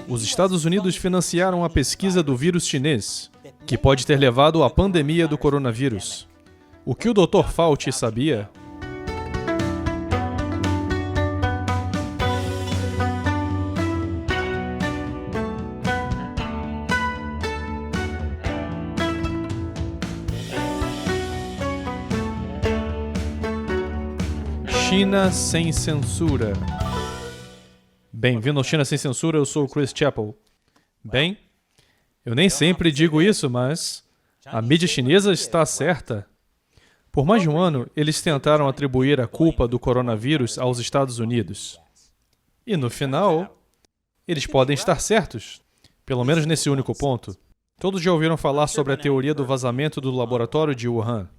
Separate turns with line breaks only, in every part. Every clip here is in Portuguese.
Os Estados Unidos financiaram a pesquisa do vírus chinês, que pode ter levado à pandemia do coronavírus. O que o Dr. Fauci sabia? China sem censura. Bem-vindo ao China sem censura, eu sou o Chris Chappell. Bem, eu nem sempre digo isso, mas a mídia chinesa está certa. Por mais de um ano, eles tentaram atribuir a culpa do coronavírus aos Estados Unidos. E no final, eles podem estar certos, pelo menos nesse único ponto. Todos já ouviram falar sobre a teoria do vazamento do laboratório de Wuhan.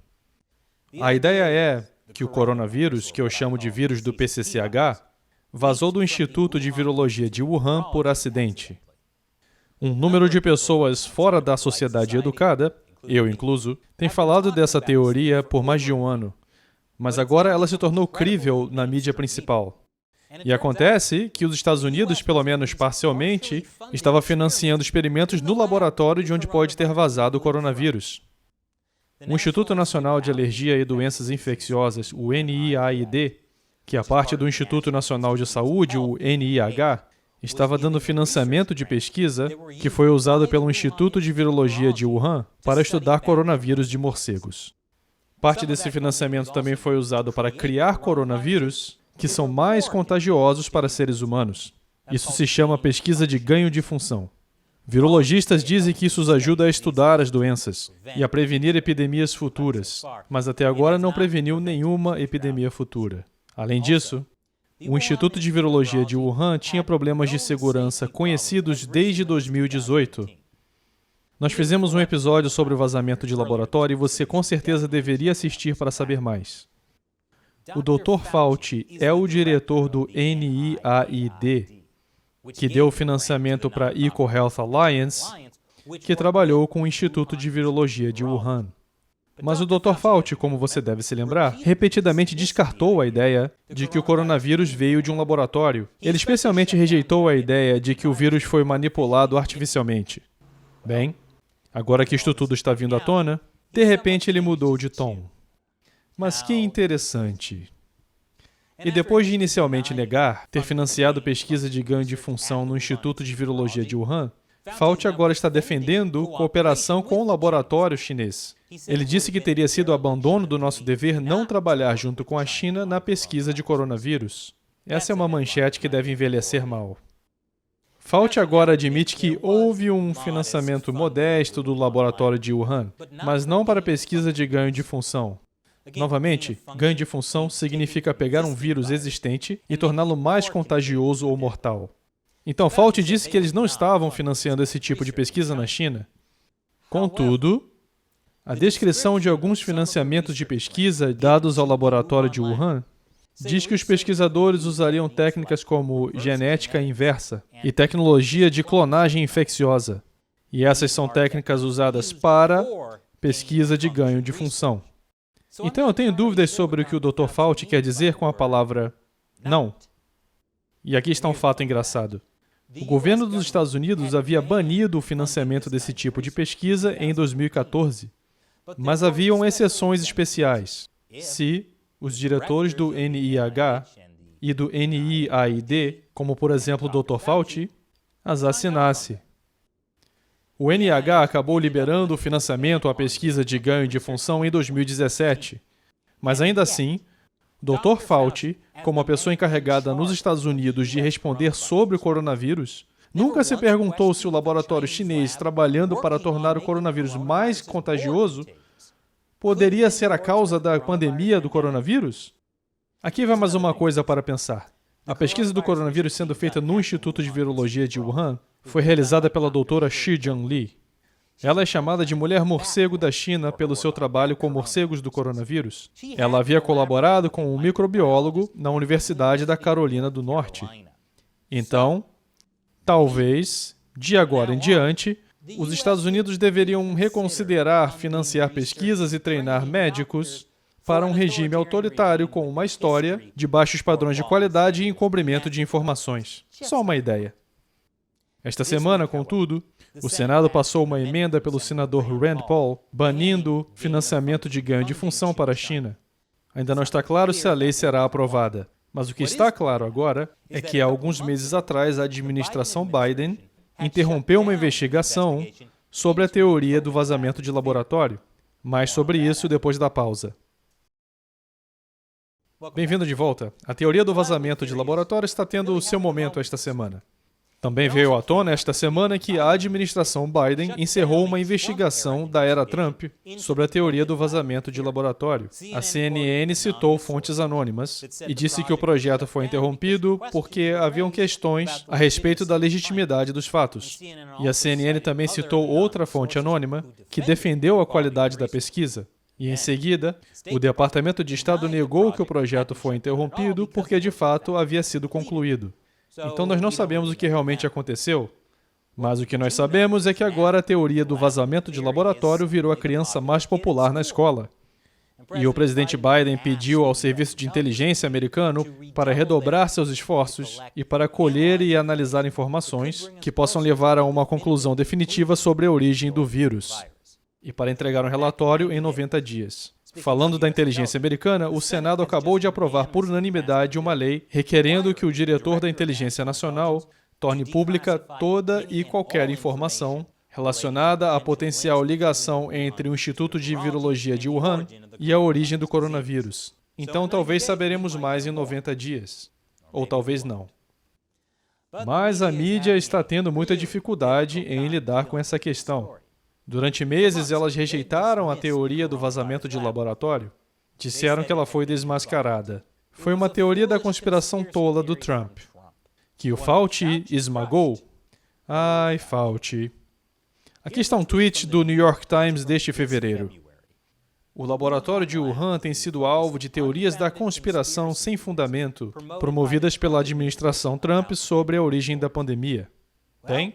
A ideia é que o coronavírus, que eu chamo de vírus do PCCH, vazou do Instituto de Virologia de Wuhan por acidente. Um número de pessoas fora da sociedade educada, eu incluso, tem falado dessa teoria por mais de um ano, mas agora ela se tornou crível na mídia principal. E acontece que os Estados Unidos, pelo menos parcialmente, estava financiando experimentos no laboratório de onde pode ter vazado o coronavírus. O Instituto Nacional de Alergia e Doenças Infecciosas, o NIAID, que é parte do Instituto Nacional de Saúde, o NIH, estava dando financiamento de pesquisa que foi usado pelo Instituto de Virologia de Wuhan para estudar coronavírus de morcegos. Parte desse financiamento também foi usado para criar coronavírus que são mais contagiosos para seres humanos. Isso se chama pesquisa de ganho de função. Virologistas dizem que isso os ajuda a estudar as doenças e a prevenir epidemias futuras, mas até agora não preveniu nenhuma epidemia futura. Além disso, o Instituto de Virologia de Wuhan tinha problemas de segurança conhecidos desde 2018. Nós fizemos um episódio sobre o vazamento de laboratório e você com certeza deveria assistir para saber mais. O Dr. Fauci é o diretor do NIAID, que deu financiamento para a EcoHealth Alliance, que trabalhou com o Instituto de Virologia de Wuhan. Mas o Dr. Fauci, como você deve se lembrar, repetidamente descartou a ideia de que o coronavírus veio de um laboratório. Ele especialmente rejeitou a ideia de que o vírus foi manipulado artificialmente. Bem, agora que isto tudo está vindo à tona, de repente ele mudou de tom. Mas que interessante. E depois de inicialmente negar ter financiado pesquisa de ganho de função no Instituto de Virologia de Wuhan, Fauci agora está defendendo cooperação com o laboratório chinês. Ele disse que teria sido abandono do nosso dever não trabalhar junto com a China na pesquisa de coronavírus. Essa é uma manchete que deve envelhecer mal. Fauci agora admite que houve um financiamento modesto do laboratório de Wuhan, mas não para pesquisa de ganho de função. Novamente, ganho de função significa pegar um vírus existente e torná-lo mais contagioso ou mortal. Então, Fauci disse que eles não estavam financiando esse tipo de pesquisa na China. Contudo, a descrição de alguns financiamentos de pesquisa dados ao laboratório de Wuhan diz que os pesquisadores usariam técnicas como genética inversa e tecnologia de clonagem infecciosa. E essas são técnicas usadas para pesquisa de ganho de função. Então eu tenho dúvidas sobre o que o Dr. Fauci quer dizer com a palavra não. E aqui está um fato engraçado. O governo dos Estados Unidos havia banido o financiamento desse tipo de pesquisa em 2014, mas haviam exceções especiais. Se os diretores do NIH e do NIAID, como por exemplo o Dr. Fauci, as assinasse. O NIH acabou liberando o financiamento à pesquisa de ganho de função em 2017, mas ainda assim, Dr. Fauci, como a pessoa encarregada nos Estados Unidos de responder sobre o coronavírus, nunca se perguntou se o laboratório chinês trabalhando para tornar o coronavírus mais contagioso poderia ser a causa da pandemia do coronavírus? Aqui vai mais uma coisa para pensar. A pesquisa do coronavírus sendo feita no Instituto de Virologia de Wuhan foi realizada pela doutora Shi Jianli. Ela é chamada de Mulher Morcego da China pelo seu trabalho com morcegos do coronavírus. Ela havia colaborado com um microbiólogo na Universidade da Carolina do Norte. Então, talvez, de agora em diante, os Estados Unidos deveriam reconsiderar financiar pesquisas e treinar médicos para um regime autoritário com uma história de baixos padrões de qualidade e encobrimento de informações. Só uma ideia. Esta semana, contudo, o Senado passou uma emenda pelo senador Rand Paul banindo financiamento de ganho de função para a China. Ainda não está claro se a lei será aprovada, mas o que está claro agora é que há alguns meses atrás a administração Biden interrompeu uma investigação sobre a teoria do vazamento de laboratório. Mais sobre isso depois da pausa. Bem-vindo de volta. A teoria do vazamento de laboratório está tendo o seu momento esta semana. Também veio à tona esta semana que a administração Biden encerrou uma investigação da era Trump sobre a teoria do vazamento de laboratório. A CNN citou fontes anônimas e disse que o projeto foi interrompido porque haviam questões a respeito da legitimidade dos fatos. E a CNN também citou outra fonte anônima que defendeu a qualidade da pesquisa. E, em seguida, o Departamento de Estado negou que o projeto foi interrompido porque, de fato, havia sido concluído. Então, nós não sabemos o que realmente aconteceu, mas o que nós sabemos é que agora a teoria do vazamento de laboratório virou a criança mais popular na escola. E o presidente Biden pediu ao Serviço de Inteligência americano para redobrar seus esforços e para colher e analisar informações que possam levar a uma conclusão definitiva sobre a origem do vírus, e para entregar um relatório em 90 dias. Falando da inteligência americana, o Senado acabou de aprovar por unanimidade uma lei requerendo que o diretor da Inteligência Nacional torne pública toda e qualquer informação relacionada à potencial ligação entre o Instituto de Virologia de Wuhan e a origem do coronavírus. Então, talvez saberemos mais em 90 dias. Ou talvez não. Mas a mídia está tendo muita dificuldade em lidar com essa questão. Durante meses, elas rejeitaram a teoria do vazamento de laboratório. Disseram que ela foi desmascarada. Foi uma teoria da conspiração tola do Trump, que o Fauci esmagou. Ai, Fauci. Aqui está um tweet do New York Times deste fevereiro. O laboratório de Wuhan tem sido alvo de teorias da conspiração sem fundamento, promovidas pela administração Trump sobre a origem da pandemia. Tem?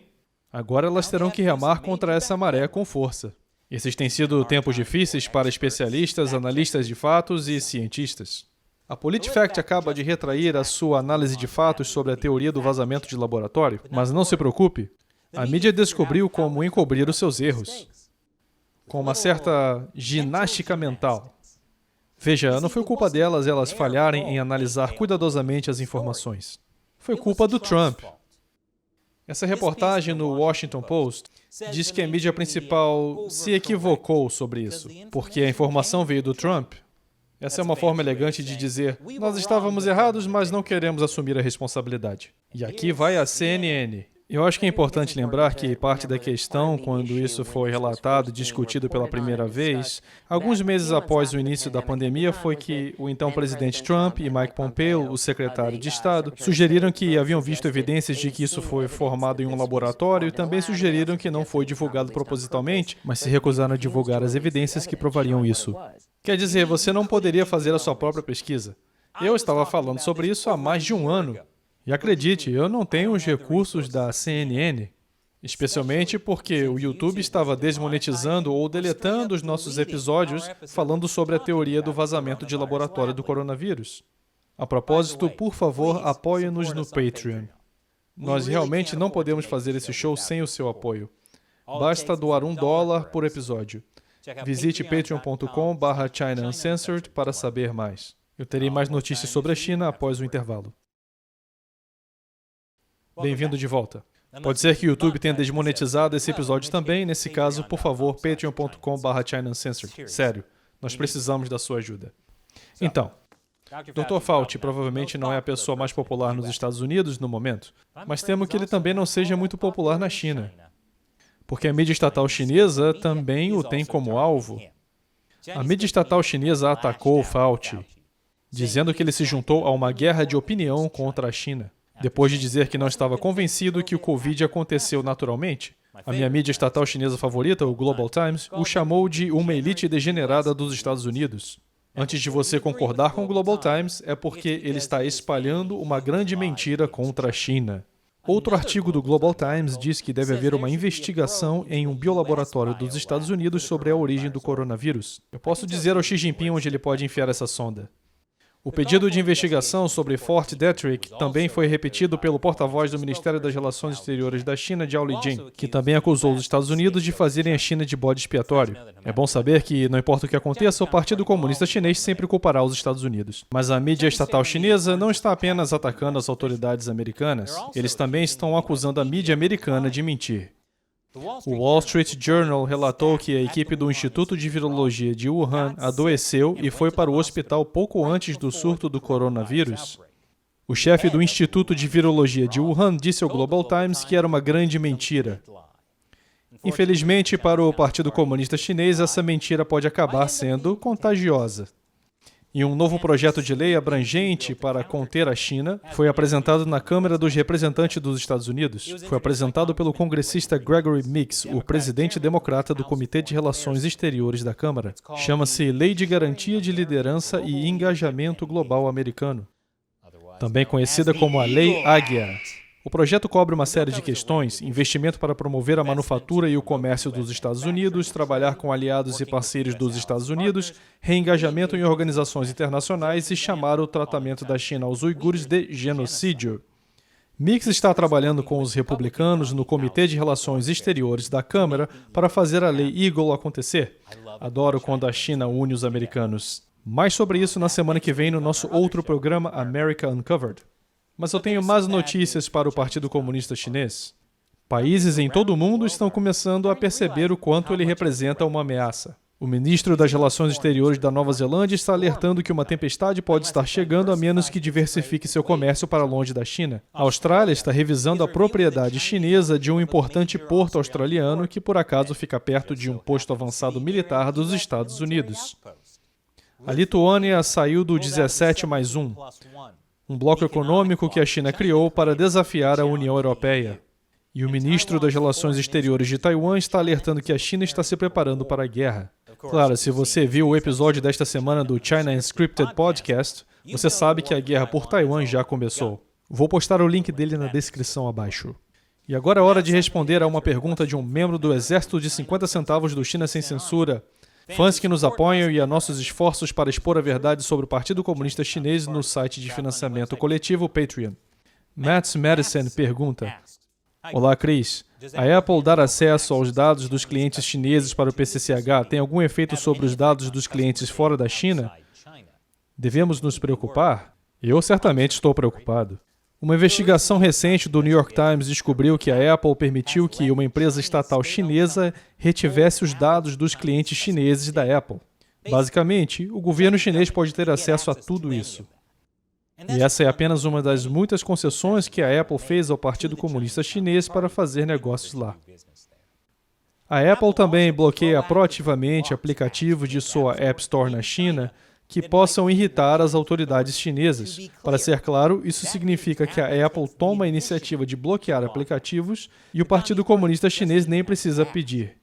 Agora elas terão que remar contra essa maré com força. Esses têm sido tempos difíceis para especialistas, analistas de fatos e cientistas. A PolitiFact acaba de retrair a sua análise de fatos sobre a teoria do vazamento de laboratório, mas não se preocupe, a mídia descobriu como encobrir os seus erros, com uma certa ginástica mental. Veja, não foi culpa delas elas falharem em analisar cuidadosamente as informações. Foi culpa do Trump. Essa reportagem no Washington Post diz que a mídia principal se equivocou sobre isso, porque a informação veio do Trump. Essa é uma forma elegante de dizer, nós estávamos errados, mas não queremos assumir a responsabilidade. E aqui vai a CNN. Eu acho que é importante lembrar que parte da questão, quando isso foi relatado e discutido pela primeira vez, alguns meses após o início da pandemia, foi que o então presidente Trump e Mike Pompeo, o secretário de Estado, sugeriram que haviam visto evidências de que isso foi formado em um laboratório e também sugeriram que não foi divulgado propositalmente, mas se recusaram a divulgar as evidências que provariam isso. Quer dizer, você não poderia fazer a sua própria pesquisa. Eu estava falando sobre isso há mais de um ano. E acredite, eu não tenho os recursos da CNN, especialmente porque o YouTube estava desmonetizando ou deletando os nossos episódios falando sobre a teoria do vazamento de laboratório do coronavírus. A propósito, por favor, apoie-nos no Patreon. Nós realmente não podemos fazer esse show sem o seu apoio. Basta doar $1 por episódio. Visite patreon.com/China Uncensored para saber mais. Eu terei mais notícias sobre a China após o intervalo. Bem-vindo de volta. Pode ser que o YouTube tenha desmonetizado esse episódio também. Nesse caso, por favor, patreon.com/China Uncensored. Sério, nós precisamos da sua ajuda. Então, Dr. Fauci provavelmente não é a pessoa mais popular nos Estados Unidos no momento, mas temo que ele também não seja muito popular na China, porque a mídia estatal chinesa também o tem como alvo. A mídia estatal chinesa atacou o Fauci, dizendo que ele se juntou a uma guerra de opinião contra a China. Depois de dizer que não estava convencido que o Covid aconteceu naturalmente, a minha mídia estatal chinesa favorita, o Global Times, o chamou de uma elite degenerada dos Estados Unidos. Antes de você concordar com o Global Times, é porque ele está espalhando uma grande mentira contra a China. Outro artigo do Global Times diz que deve haver uma investigação em um biolaboratório dos Estados Unidos sobre a origem do coronavírus. Eu posso dizer ao Xi Jinping onde ele pode enfiar essa sonda. O pedido de investigação sobre Fort Detrick também foi repetido pelo porta-voz do Ministério das Relações Exteriores da China, Zhao Lijing, que também acusou os Estados Unidos de fazerem a China de bode expiatório. É bom saber que, não importa o que aconteça, o Partido Comunista Chinês sempre culpará os Estados Unidos. Mas a mídia estatal chinesa não está apenas atacando as autoridades americanas, eles também estão acusando a mídia americana de mentir. O Wall Street Journal relatou que a equipe do Instituto de Virologia de Wuhan adoeceu e foi para o hospital pouco antes do surto do coronavírus. O chefe do Instituto de Virologia de Wuhan disse ao Global Times que era uma grande mentira. Infelizmente, para o Partido Comunista Chinês, essa mentira pode acabar sendo contagiosa. E um novo projeto de lei abrangente para conter a China foi apresentado na Câmara dos Representantes dos Estados Unidos. Foi apresentado pelo congressista Gregory Meeks, o presidente democrata do Comitê de Relações Exteriores da Câmara. Chama-se Lei de Garantia de Liderança e Engajamento Global Americano, também conhecida como a Lei Águia. O projeto cobre uma série de questões: investimento para promover a manufatura e o comércio dos Estados Unidos, trabalhar com aliados e parceiros dos Estados Unidos, reengajamento em organizações internacionais e chamar o tratamento da China aos uigures de genocídio. Meeks está trabalhando com os republicanos no Comitê de Relações Exteriores da Câmara para fazer a Lei Eagle acontecer. Adoro quando a China une os americanos. Mais sobre isso na semana que vem no nosso outro programa America Uncovered. Mas eu tenho más notícias para o Partido Comunista Chinês. Países em todo o mundo estão começando a perceber o quanto ele representa uma ameaça. O ministro das Relações Exteriores da Nova Zelândia está alertando que uma tempestade pode estar chegando a menos que diversifique seu comércio para longe da China. A Austrália está revisando a propriedade chinesa de um importante porto australiano que por acaso fica perto de um posto avançado militar dos Estados Unidos. A Lituânia saiu do 17+1. Um bloco econômico que a China criou para desafiar a União Europeia. E o ministro das Relações Exteriores de Taiwan está alertando que a China está se preparando para a guerra. Claro, se você viu o episódio desta semana do China Unscripted Podcast, você sabe que a guerra por Taiwan já começou. Vou postar o link dele na descrição abaixo. E agora é hora de responder a uma pergunta de um membro do Exército de 50 centavos do China Sem Censura. Fãs que nos apoiam e a nossos esforços para expor a verdade sobre o Partido Comunista Chinês no site de financiamento coletivo Patreon. Matt Madison pergunta: Olá, Chris. A Apple dar acesso aos dados dos clientes chineses para o PCCH tem algum efeito sobre os dados dos clientes fora da China? Devemos nos preocupar? Eu certamente estou preocupado. Uma investigação recente do New York Times descobriu que a Apple permitiu que uma empresa estatal chinesa retivesse os dados dos clientes chineses da Apple. Basicamente, o governo chinês pode ter acesso a tudo isso. E essa é apenas uma das muitas concessões que a Apple fez ao Partido Comunista Chinês para fazer negócios lá. A Apple também bloqueia proativamente aplicativos de sua App Store na China que possam irritar as autoridades chinesas. Para ser claro, isso significa que a Apple toma a iniciativa de bloquear aplicativos e o Partido Comunista Chinês nem precisa pedir.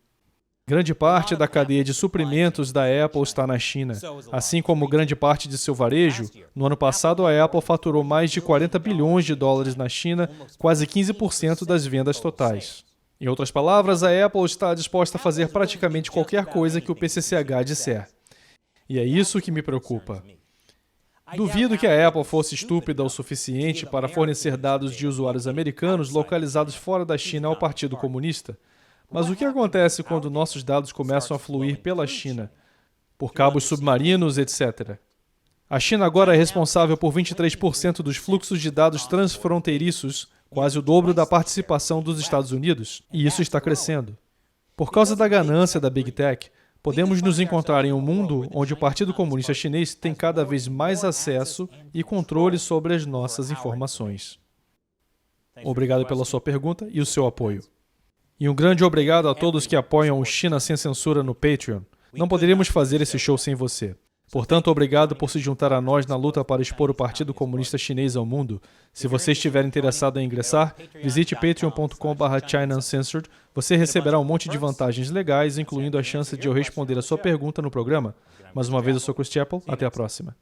Grande parte da cadeia de suprimentos da Apple está na China. Assim como grande parte de seu varejo, no ano passado a Apple faturou mais de 40 bilhões de dólares na China, quase 15% das vendas totais. Em outras palavras, a Apple está disposta a fazer praticamente qualquer coisa que o PCCH disser. E é isso que me preocupa. Duvido que a Apple fosse estúpida o suficiente para fornecer dados de usuários americanos localizados fora da China ao Partido Comunista. Mas o que acontece quando nossos dados começam a fluir pela China, por cabos submarinos, etc.? A China agora é responsável por 23% dos fluxos de dados transfronteiriços, quase o dobro da participação dos Estados Unidos, e isso está crescendo. Por causa da ganância da Big Tech, podemos nos encontrar em um mundo onde o Partido Comunista Chinês tem cada vez mais acesso e controle sobre as nossas informações. Obrigado pela sua pergunta e o seu apoio. E um grande obrigado a todos que apoiam o China Sem Censura no Patreon. Não poderíamos fazer esse show sem você. Portanto, obrigado por se juntar a nós na luta para expor o Partido Comunista Chinês ao mundo. Se você estiver interessado em ingressar, visite patreon.com/ChinaUncensored. Você receberá um monte de vantagens legais, incluindo a chance de eu responder a sua pergunta no programa. Mais uma vez, eu sou Chris Chappell. Até a próxima.